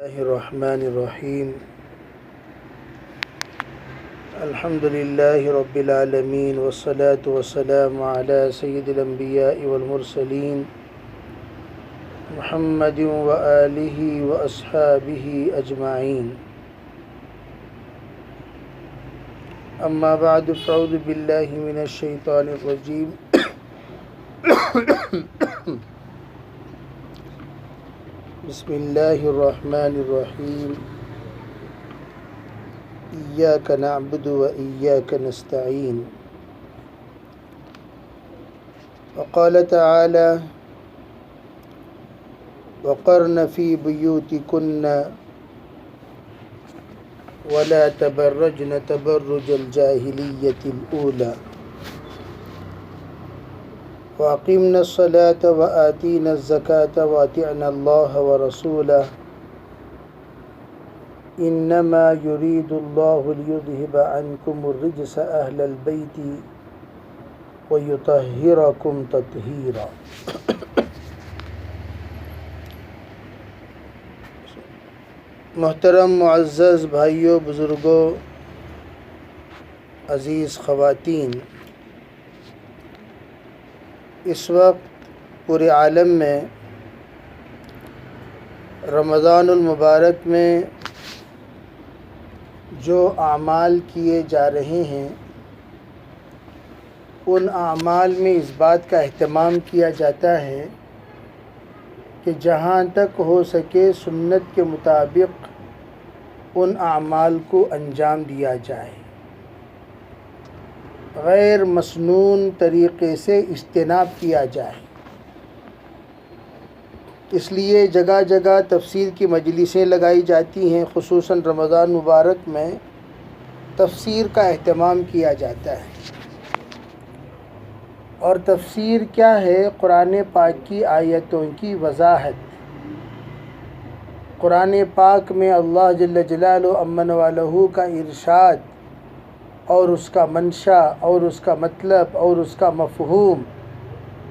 اللہ الرحمن الرحیم الحمد للہ رب العالمین والصلاة والسلام علی سید الانبیاء والمرسلین محمد وآلہ واصحابہ اجمعین اما بعد فاعوذ باللہ من الشیطان الرجیم بسم اللہ الرحمن الرحیم ایاک نعبد و ایاک نستعین وقال تعالی وقرن فی بیوتکن ولا تبرجن تبرج الجاہلیۃ الاولی وأقمنا الصلاة وآتينا الزكاة وأطعنا الله ورسوله إنما يريد الله ليذهب عنكم الرجس أهل البيت ويطهركم تطهيرا. محترم معزز بھائیوں، بزرگوں، عزیز خواتین، اس وقت پورے عالم میں رمضان المبارک میں جو اعمال کیے جا رہے ہیں ان اعمال میں اس بات کا اہتمام کیا جاتا ہے کہ جہاں تک ہو سکے سنت کے مطابق ان اعمال کو انجام دیا جائے، غیر مسنون طریقے سے اجتناب کیا جائے. اس لیے جگہ جگہ تفسیر کی مجلسیں لگائی جاتی ہیں، خصوصاً رمضان مبارک میں تفسیر کا اہتمام کیا جاتا ہے. اور تفسیر کیا ہے؟ قرآن پاک کی آیتوں کی وضاحت. قرآن پاک میں اللہ جل جلالہ امن والہ کا ارشاد اور اس کا منشا اور اس کا مطلب اور اس کا مفہوم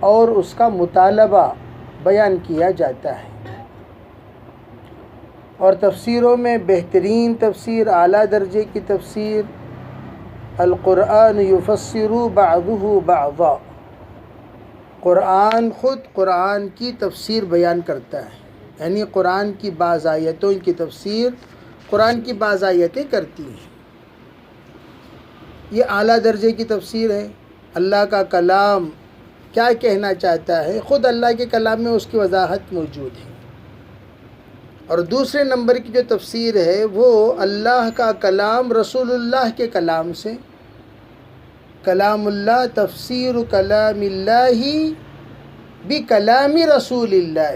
اور اس کا مطالبہ بیان کیا جاتا ہے. اور تفسیروں میں بہترین تفسیر، اعلیٰ درجے کی تفسیر القرآن یفسر بعضہ بعضا، قرآن خود قرآن کی تفسیر بیان کرتا ہے. یعنی قرآن کی بعض آیتوں کی تفسیر قرآن کی بعض آیتیں کرتی ہیں. یہ اعلیٰ درجے کی تفسیر ہے. اللہ کا کلام کیا کہنا چاہتا ہے، خود اللہ کے کلام میں اس کی وضاحت موجود ہے. اور دوسرے نمبر کی جو تفسیر ہے وہ اللہ کا کلام رسول اللہ کے کلام سے، کلام اللہ، تفسیر کلام اللہ بکلام رسول اللہ،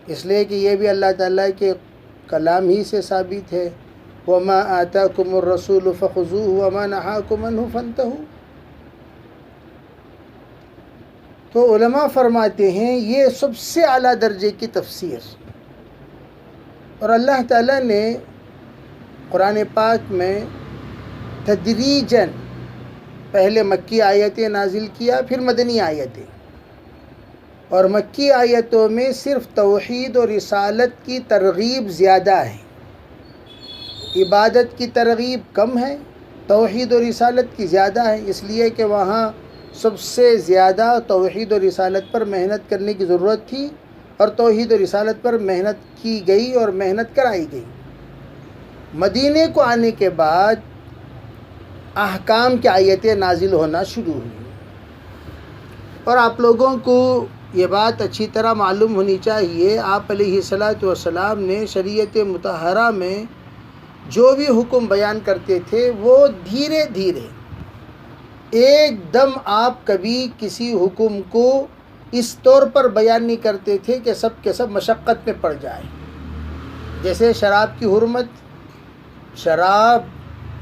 اس لیے کہ یہ بھی اللہ تعالیٰ کے کلام ہی سے ثابت ہے. وَمَا آتَاكُمُ الرَّسُولُ فَخُذُوهُ وَمَا نَهَاكُمْ عَنْهُ فَانْتَهُوا. تو علماء فرماتے ہیں یہ سب سے اعلیٰ درجے کی تفسیر. اور اللہ تعالیٰ نے قرآن پاک میں تدریجاً پہلے مکی آیتیں نازل کیا، پھر مدنی آیتیں. اور مکی آیتوں میں صرف توحید اور رسالت کی ترغیب زیادہ ہے، عبادت کی ترغیب کم ہے، توحید و رسالت کی زیادہ ہے. اس لیے کہ وہاں سب سے زیادہ توحید و رسالت پر محنت کرنے کی ضرورت تھی، اور توحید و رسالت پر محنت کی گئی اور محنت کرائی گئی. مدینے کو آنے کے بعد احکام کی آیتیں نازل ہونا شروع ہوئی. اور آپ لوگوں کو یہ بات اچھی طرح معلوم ہونی چاہیے، آپ علیہ الصلاۃ والسلام نے شریعت مطہرہ میں جو بھی حکم بیان کرتے تھے وہ دھیرے دھیرے، ایک دم آپ کبھی کسی حکم کو اس طور پر بیان نہیں کرتے تھے کہ سب کے سب مشقت میں پڑ جائے. جیسے شراب کی حرمت، شراب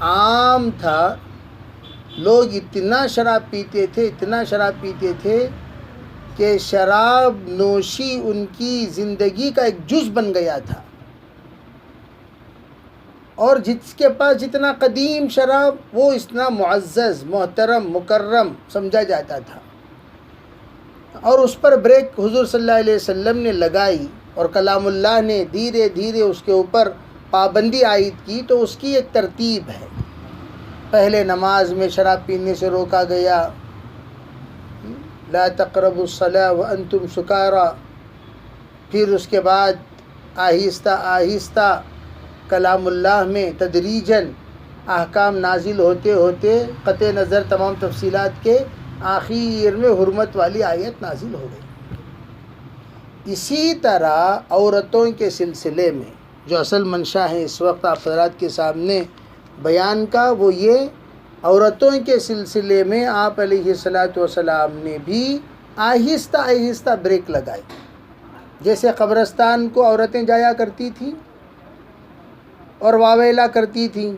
عام تھا، لوگ اتنا شراب پیتے تھے، اتنا شراب پیتے تھے کہ شراب نوشی ان کی زندگی کا ایک جز بن گیا تھا. اور جس کے پاس جتنا قدیم شراب وہ اتنا معزز، محترم، مکرم سمجھا جاتا تھا. اور اس پر بریک حضور صلی اللہ علیہ وسلم نے لگائی اور کلام اللہ نے دھیرے دھیرے اس کے اوپر پابندی عائد کی، تو اس کی ایک ترتیب ہے۔ پہلے نماز میں شراب پینے سے روکا گیا، لا تقربوا الصلاة وانتم سکارى۔ پھر اس کے بعد آہستہ آہستہ کلام اللہ میں تدریجاً احکام نازل ہوتے ہوتے قطع نظر تمام تفصیلات کے آخر میں حرمت والی آیت نازل ہو گئی۔ اسی طرح عورتوں کے سلسلے میں جو اصل منشا ہے اس وقت آپ حضرات کے سامنے بیان کا، وہ یہ عورتوں کے سلسلے میں آپ علیہ السلام نے بھی آہستہ آہستہ بریک لگائی۔ جیسے قبرستان کو عورتیں جایا کرتی تھیں اور واویلا کرتی تھیں،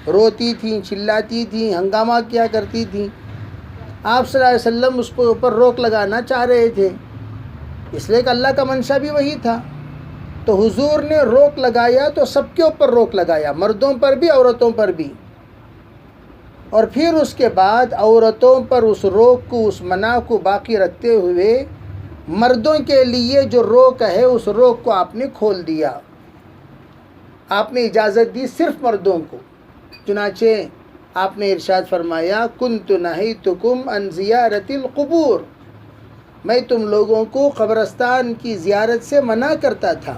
روتی تھیں، چلاتی تھیں، ہنگامہ کیا کرتی تھیں، آپ صلی اللہ علیہ وسلم اس کے اوپر روک لگانا چاہ رہے تھے، اس لیے کہ اللہ کا منشا بھی وہی تھا۔ تو حضور نے روک لگایا تو سب کے اوپر روک لگایا، مردوں پر بھی عورتوں پر بھی، اور پھر اس کے بعد عورتوں پر اس روک کو، اس منع کو باقی رکھتے ہوئے مردوں کے لیے جو روک ہے اس روک کو آپ نے کھول دیا۔ آپ نے اجازت دی صرف مردوں کو، چنانچہ آپ نے ارشاد فرمایا کنت نہیتکم عن زیارت القبور، میں تم لوگوں کو قبرستان کی زیارت سے منع کرتا تھا،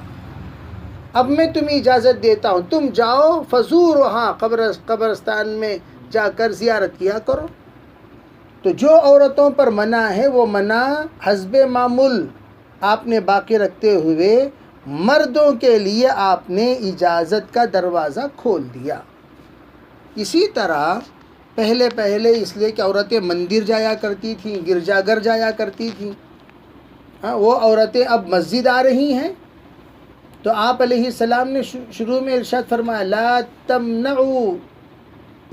اب میں تمہیں اجازت دیتا ہوں، تم جاؤ فزورھا، قبرستان میں جا کر زیارت کیا کرو۔ تو جو عورتوں پر منع ہے وہ منع حسب معمول آپ نے باقی رکھتے ہوئے مردوں کے لیے آپ نے اجازت کا دروازہ کھول دیا۔ اسی طرح پہلے اس لیے کہ عورتیں مندر جایا کرتی تھیں، گرجا گھر جایا کرتی تھیں، وہ عورتیں اب مسجد آ رہی ہیں، تو آپ علیہ السلام نے شروع میں ارشاد فرمایا لا تمنعوا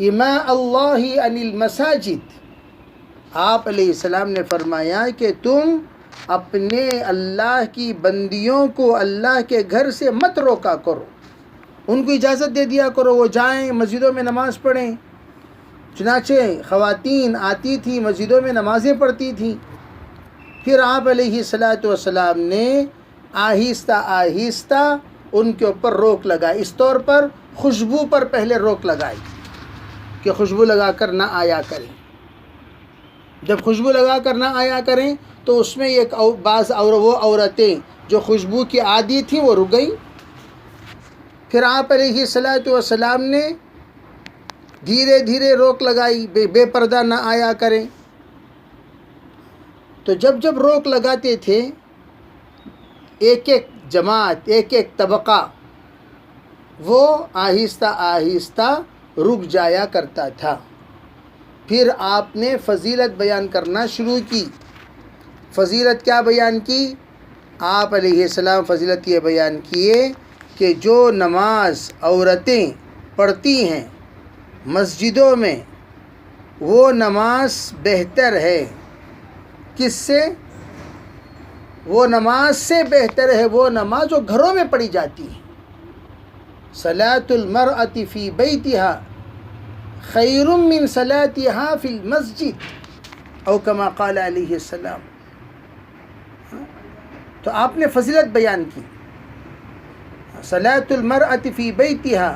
اماء اللہ عن المساجد۔ آپ علیہ السلام نے فرمایا کہ تم اپنے اللہ کی بندیوں کو اللہ کے گھر سے مت روکا کرو، ان کو اجازت دے دیا کرو، وہ جائیں مسجدوں میں نماز پڑھیں۔ چنانچہ خواتین آتی تھیں، مسجدوں میں نمازیں پڑھتی تھیں۔ پھر آپ علیہ السلام نے آہستہ آہستہ ان کے اوپر روک لگائی، اس طور پر خوشبو پر پہلے روک لگائی کہ خوشبو لگا کر نہ آیا کریں۔ جب خوشبو لگا کر نہ آیا کریں تو اس میں ایک بعض وہ عورتیں جو خوشبو کی عادی تھیں وہ رک گئیں۔ پھر آپ علیہ السلام نے دھیرے دھیرے روک لگائی، بے پردہ نہ آیا کریں۔ تو جب روک لگاتے تھے ایک ایک جماعت، ایک ایک طبقہ وہ آہستہ آہستہ رک جایا کرتا تھا۔ پھر آپ نے فضیلت بیان کرنا شروع کی۔ فضیلت کیا بیان کی؟ آپ علیہ السلام فضیلت یہ بیان کیے کہ جو نماز عورتیں پڑھتی ہیں مسجدوں میں وہ نماز بہتر ہے کس سے؟ وہ نماز سے بہتر ہے وہ نماز جو گھروں میں پڑھی جاتی ہے۔ صلاۃ المرأة فی بیتہا خیر من صلاتها فی المسجد او کما قال علیہ السلام۔ تو آپ نے فضیلت بیان کی، صلاۃ المرأة فی بیتہا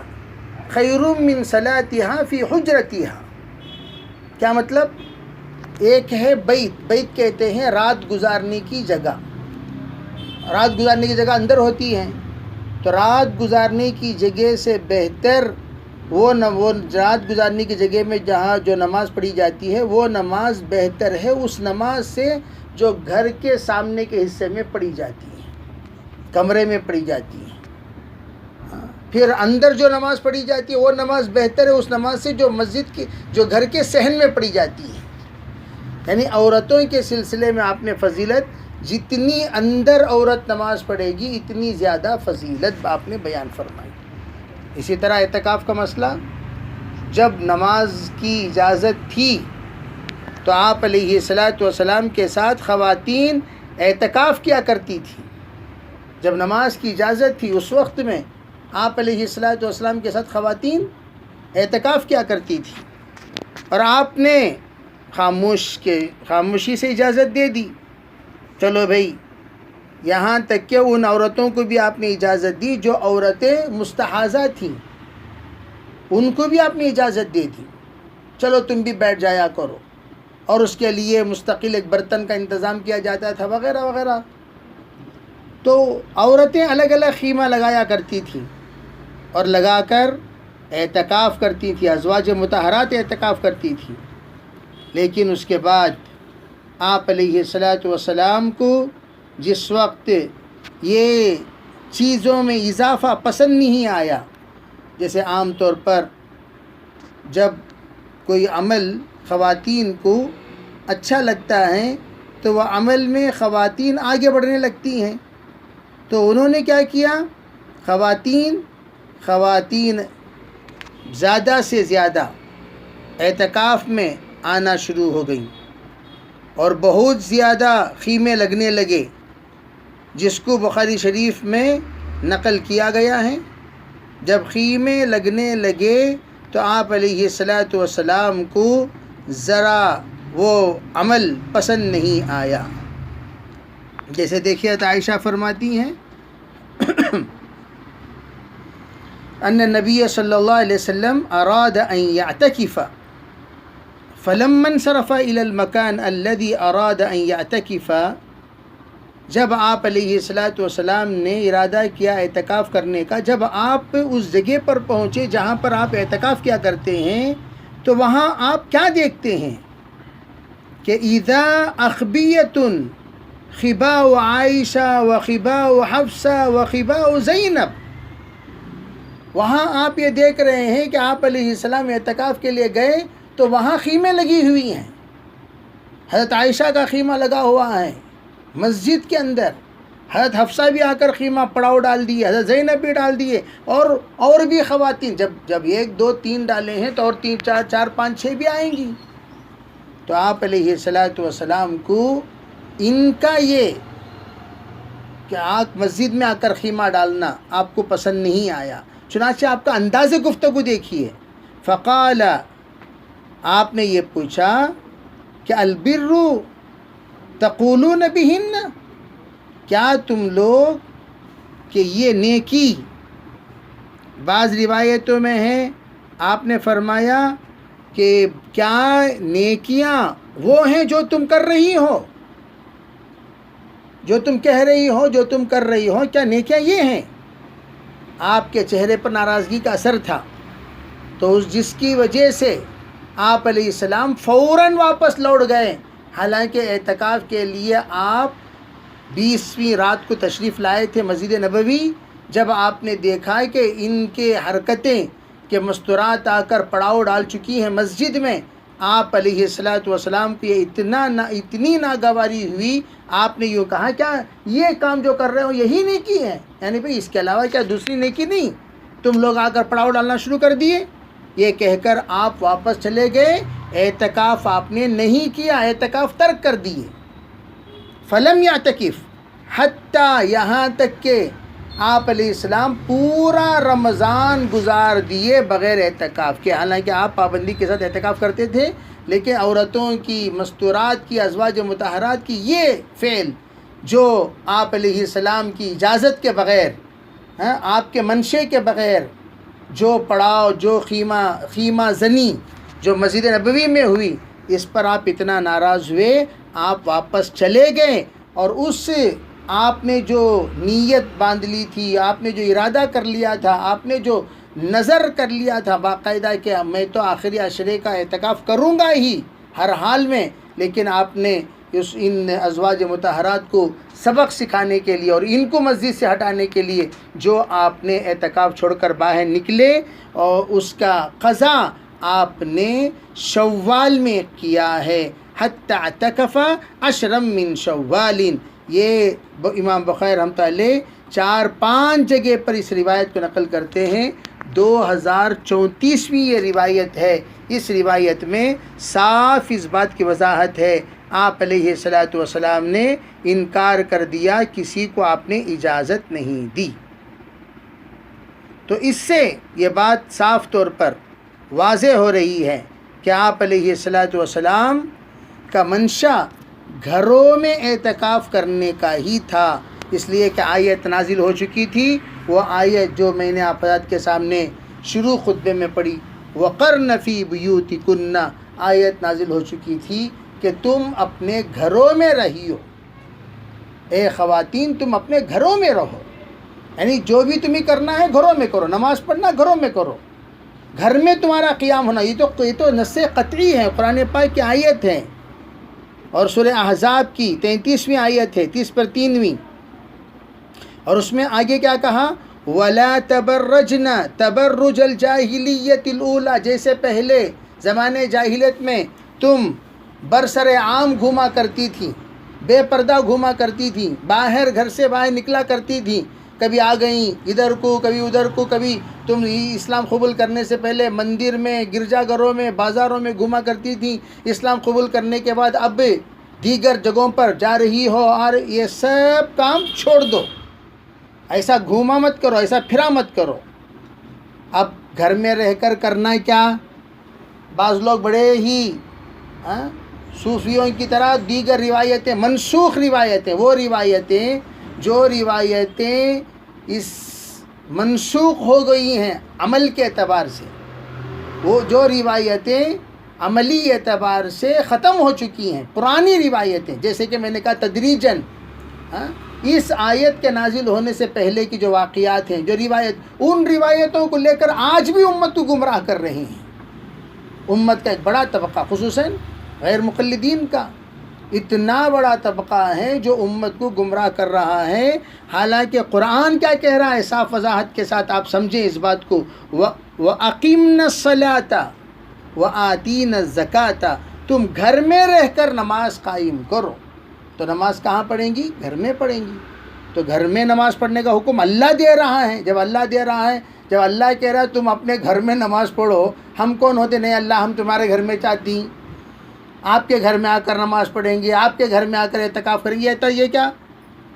خیر من صلاتها فی حجرتہا۔ کیا مطلب؟ ایک ہے بیت کہتے ہیں رات گزارنے کی جگہ، رات گزارنے کی جگہ اندر ہوتی ہیں، تو رات گزارنے کی جگہ سے بہتر وہ رات گزارنے کی جگہ میں جہاں جو نماز پڑھی جاتی ہے وہ نماز بہتر ہے اس نماز سے جو گھر کے سامنے کے حصے میں پڑھی جاتی ہے، کمرے میں پڑھی جاتی ہے۔ پھر اندر جو نماز پڑھی جاتی ہے وہ نماز بہتر ہے اس نماز سے جو مسجد کی جو گھر کے صحن میں پڑھی جاتی ہے۔ یعنی عورتوں کے سلسلے میں آپ نے فضیلت، جتنی اندر عورت نماز پڑھے گی اتنی زیادہ فضیلت آپ نے بیان فرمائی۔ اسی طرح اعتکاف کا مسئلہ، جب نماز کی اجازت تھی تو آپ علیہ السلام کے ساتھ خواتین اعتکاف کیا کرتی تھی۔ جب نماز کی اجازت تھی اس وقت میں آپ علیہ السلام کے ساتھ خواتین اعتکاف کیا کرتی تھی، اور آپ نے خاموشی سے اجازت دے دی، چلو بھائی یہاں تک کہ ان عورتوں کو بھی آپ نے اجازت دی جو عورتیں مستحاضہ تھیں، ان کو بھی آپ نے اجازت دے دی، چلو تم بھی بیٹھ جایا کرو، اور اس کے لیے مستقل ایک برتن کا انتظام کیا جاتا تھا وغیرہ وغیرہ۔ تو عورتیں الگ الگ خیمہ لگایا کرتی تھیں اور لگا کر اعتکاف کرتی تھیں، ازواج مطہرات اعتکاف کرتی تھیں۔ لیکن اس کے بعد آپ علیہ الصلاۃ والسلام کو جس وقت یہ چیزوں میں اضافہ پسند نہیں آیا، جیسے عام طور پر جب کوئی عمل خواتین کو اچھا لگتا ہے تو وہ عمل میں خواتین آگے بڑھنے لگتی ہیں، تو انہوں نے کیا کیا، خواتین زیادہ سے زیادہ اعتکاف میں آنا شروع ہو گئیں اور بہت زیادہ خیمے لگنے لگے، جس کو بخاری شریف میں نقل کیا گیا ہے۔ جب خیمے لگنے لگے تو آپ علیہ الصلاۃ والسلام کو ذرا وہ عمل پسند نہیں آیا۔ جیسے دیکھیے عائشہ فرماتی ہیں ان النبی صلی اللہ علیہ وسلم اراد ان يعتكف فلما انصرف الى المكان الذي اراد ان يعتكف، جب آپ علیہ الصلاۃ والسلام نے ارادہ کیا اعتکاف کرنے کا، جب آپ اس جگہ پر پہنچے جہاں پر آپ اعتکاف کیا کرتے ہیں، تو وہاں آپ کیا دیکھتے ہیں کہ اذا اخبیۃ خباء عائشہ و خباء حفصہ و خباء زینب، وہاں آپ یہ دیکھ رہے ہیں کہ آپ علیہ السلام اعتکاف کے لیے گئے تو وہاں خیمے لگی ہوئی ہیں، حضرت عائشہ کا خیمہ لگا ہوا ہے مسجد کے اندر، حضرت حفصہ بھی آ کر خیمہ پڑاؤ ڈال دیے، حضرت زینب بھی ڈال دیے، اور بھی خواتین، جب 1 2 3 ڈالے ہیں تو اور 3 4 4 5 6 بھی آئیں گی۔ تو آپ علیہ الصلاۃ والسلام کو ان کا یہ کہ آپ مسجد میں آ کر خیمہ ڈالنا آپ کو پسند نہیں آیا، چنانچہ آپ کا انداز گفتگو دیکھیے، فقال، آپ نے یہ پوچھا کہ البر تقولون بہن، کیا تم لوگ کہ یہ نیکی، بعض روایتوں میں ہے آپ نے فرمایا کہ کیا نیکیاں وہ ہیں جو تم کر رہی ہو، جو تم کہہ رہی ہو، جو تم کر رہی ہو، کیا نیکیاں یہ ہیں؟ آپ کے چہرے پر ناراضگی کا اثر تھا، تو جس کی وجہ سے آپ علیہ السلام فوراً واپس لوٹ گئے، حالانکہ اعتکاف کے لیے آپ 20ویں رات کو تشریف لائے تھے مسجد نبوی۔ جب آپ نے دیکھا کہ ان کے حرکتیں کہ مستورات آ کر پڑاؤ ڈال چکی ہیں مسجد میں، آپ علیہ الصلاۃ والسلام کو یہ اتنی ناگواری ہوئی، آپ نے یوں کہا کیا یہ کام جو کر رہے ہو یہی نیکی ہے؟ یعنی بھئی اس کے علاوہ کیا دوسری نیکی نہیں؟ تم لوگ آ کر پڑاؤ ڈالنا شروع کر دیے۔ یہ کہہ کر آپ واپس چلے گئے، اعتکاف آپ نے نہیں کیا، اعتکاف ترک کر دیے۔ فلم یعتکف، حتیٰ یہاں تک کہ آپ علیہ السلام پورا رمضان گزار دیے بغیر اعتکاف کے، حالانکہ آپ پابندی کے ساتھ اعتکاف کرتے تھے، لیکن عورتوں کی، مستورات کی، ازواج مطہرات کی یہ فعل جو آپ علیہ السلام کی اجازت کے بغیر، آپ کے منشے کے بغیر جو پڑاؤ، جو خیمہ زنی جو مسجد نبوی میں ہوئی، اس پر آپ اتنا ناراض ہوئے، آپ واپس چلے گئے، اور اس آپ نے جو نیت باندھ لی تھی، آپ نے جو ارادہ کر لیا تھا، آپ نے جو نظر کر لیا تھا باقاعدہ کہ میں تو آخری عشرے کا اعتکاف کروں گا ہی ہر حال میں، لیکن آپ نے ان ازواج مطہرات کو سبق سکھانے کے لیے اور ان کو مسجد سے ہٹانے کے لیے جو آپ نے اعتکاف چھوڑ کر باہر نکلے، اور اس کا قضا آپ نے شوال میں کیا ہے، حتی اعتکف 10 من شوال۔ یہ امام بخاری رحمۃ اللہ علیہ 4-5 جگہ پر اس روایت کو نقل کرتے ہیں۔ 2034ویں یہ روایت ہے، اس روایت میں صاف اس بات کی وضاحت ہے، آپ علیہ الصلاۃ والسلام نے انکار کر دیا، کسی کو آپ نے اجازت نہیں دی۔ تو اس سے یہ بات صاف طور پر واضح ہو رہی ہے کہ آپ علیہ الصلاۃ والسلام کا منشا گھروں میں اعتکاف کرنے کا ہی تھا، اس لیے کہ آیت نازل ہو چکی تھی، وہ آیت جو میں نے آپ حضرات کے سامنے شروع خطبے میں پڑھی، وَقَرْنَ فِي بُيُوتِكُنَّ، آیت نازل ہو چکی تھی کہ تم اپنے گھروں میں رہیو، اے خواتین تم اپنے گھروں میں رہو، یعنی جو بھی تمہیں کرنا ہے گھروں میں کرو، نماز پڑھنا گھروں میں کرو، گھر میں تمہارا قیام ہونا، یہ تو نص قطعی ہے، قرآن پاک کی آیت ہے، اور سورہ احزاب کی 33ویں آیت ہے، 30/3، اور اس میں آگے کیا کہا، وَلَا تَبَرَّجْنَ تَبَرُّجَ الْجَاهِلِيَّةِ الْأُولَى، جیسے پہلے زمانے جاہلیت میں تم برسر عام گھوما کرتی تھی، بے پردہ گھوما کرتی تھی، باہر گھر سے باہر نکلا کرتی تھی، کبھی آ گئیں ادھر کو کبھی ادھر کو، کبھی تم اسلام قبول کرنے سے پہلے مندر میں، گرجا گھروں میں، بازاروں میں گھوما کرتی تھی، اسلام قبول کرنے کے بعد اب دیگر جگہوں پر جا رہی ہو، اور یہ سب کام چھوڑ دو، ایسا گھوما مت کرو، ایسا پھرا مت کرو۔ اب گھر میں رہ کر کرنا کیا، بعض لوگ بڑے ہی صوفیوں کی طرح دیگر روایتیں، منسوخ روایتیں، وہ روایتیں جو روایتیں اس منسوخ ہو گئی ہیں عمل کے اعتبار سے، وہ جو روایتیں عملی اعتبار سے ختم ہو چکی ہیں، پرانی روایتیں، جیسے کہ میں نے کہا تدریجاً اس آیت کے نازل ہونے سے پہلے کی جو واقعات ہیں، جو ان روایتوں کو لے کر آج بھی امت کو گمراہ کر رہے ہیں۔ امت کا ایک بڑا طبقہ، خصوصاً غیر مقلدین کا اتنا بڑا طبقہ ہے جو امت کو گمراہ کر رہا ہے، حالانکہ قرآن کیا کہہ رہا ہے، صاف وضاحت کے ساتھ آپ سمجھیں اس بات کو، وَأَقِمْنَ الصَّلَاةَ وَآتِينَ الزَّكَاةَ، تم گھر میں رہ کر نماز قائم کرو۔ تو نماز کہاں پڑھیں گی؟ گھر میں پڑھیں گی۔ تو گھر میں نماز پڑھنے کا حکم اللہ دے رہا ہے، جب اللہ دے رہا ہے، جب اللہ کہہ رہا ہے تم اپنے گھر میں نماز پڑھو، ہم کون ہوتے؟ نہیں اللہ ہم تمہارے گھر میں چاہتی ہیں، آپ کے گھر میں آ کر نماز پڑھیں گے، آپ کے گھر میں آ کر اعتکاف کریں گے، تو یہ کیا؟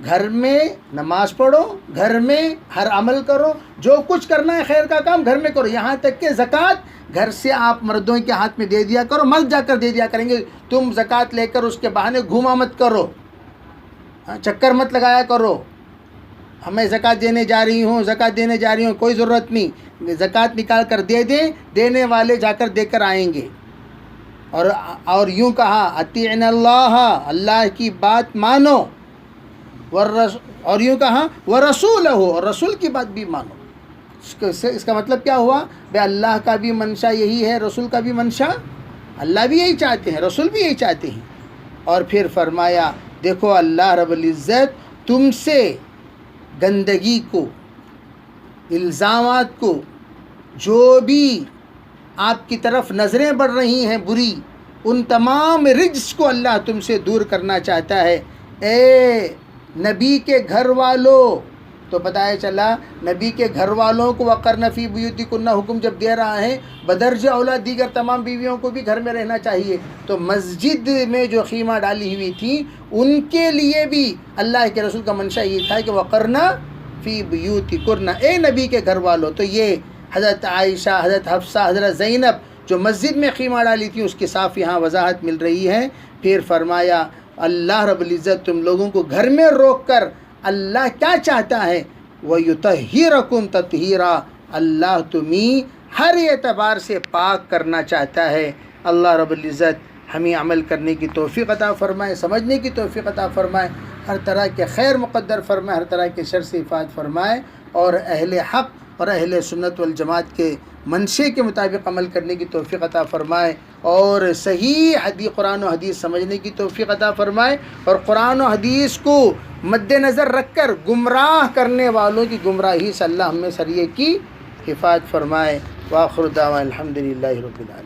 گھر میں نماز پڑھو، گھر میں ہر عمل کرو، جو کچھ کرنا ہے خیر کا کام گھر میں کرو، یہاں تک کہ زکوٰۃ گھر سے آپ مردوں کے ہاتھ میں دے دیا کرو، مرد جا کر دے دیا کریں گے، تم زکوٰۃ لے کر اس کے بہانے گھوما مت کرو، چکر مت لگایا کرو، ہمیں زکوٰۃ دینے جا رہی ہوں، زکوٰۃ دینے جا رہی ہوں، کوئی ضرورت نہیں، زکوٰۃ نکال کر دے دیں، دینے والے جا کر دے کر آئیں گے۔ اور یوں کہا اطیعنا اللہ، اللہ کی بات مانو، اور یوں کہا ورسولہ، اور رسول کی بات بھی مانو۔ اس کا مطلب کیا ہوا؟ بے اللہ کا بھی منشا یہی ہے، رسول کا بھی منشا، اللہ بھی یہی چاہتے ہیں، رسول بھی یہی چاہتے ہیں۔ اور پھر فرمایا دیکھو اللہ رب العزت تم سے گندگی کو، الزامات کو، جو بھی آپ کی طرف نظریں بڑھ رہی ہیں بری، ان تمام رجس کو اللہ تم سے دور کرنا چاہتا ہے۔ اے نبی کے گھر والوں، تو بتایا چلا نبی کے گھر والوں کو وقرن فی بیوتکن حکم جب دے رہا ہے، بدرجہ اولا دیگر تمام بیویوں کو بھی گھر میں رہنا چاہیے۔ تو مسجد میں جو خیمہ ڈالی ہوئی تھی ان کے لیے بھی اللہ کے رسول کا منشا یہ تھا کہ وقرن فی بیوتکن، اے نبی کے گھر والوں۔ تو یہ حضرت عائشہ، حضرت حفصہ، حضرت زینب جو مسجد میں خیمہ ڈالی تھی اس کی صاف یہاں وضاحت مل رہی ہے۔ پھر فرمایا اللہ رب العزت تم لوگوں کو گھر میں روک کر اللہ کیا چاہتا ہے، وَيُطَهِّرَكُمْ تَطْهِيرًا، اللہ تمہیں ہر اعتبار سے پاک کرنا چاہتا ہے۔ اللہ رب العزت ہمیں عمل کرنے کی توفیق عطا فرمائے، سمجھنے کی توفیق عطا فرمائے، ہر طرح کے خیر مقدر فرمائے، ہر طرح کے شر سے حفاظت فرمائے، اور اہل حق اور اہل سنت والجماعت کے منشے کے مطابق عمل کرنے کی توفیق عطا فرمائے، اور صحیح قرآن و حدیث سمجھنے کی توفیق عطا فرمائے، اور قرآن و حدیث کو مد نظر رکھ کر گمراہ کرنے والوں کی گمراہی سے اللہ ہمیں سریے کی حفاظت فرمائے۔ وآخر دعوانا الحمدللہ رب العالمین۔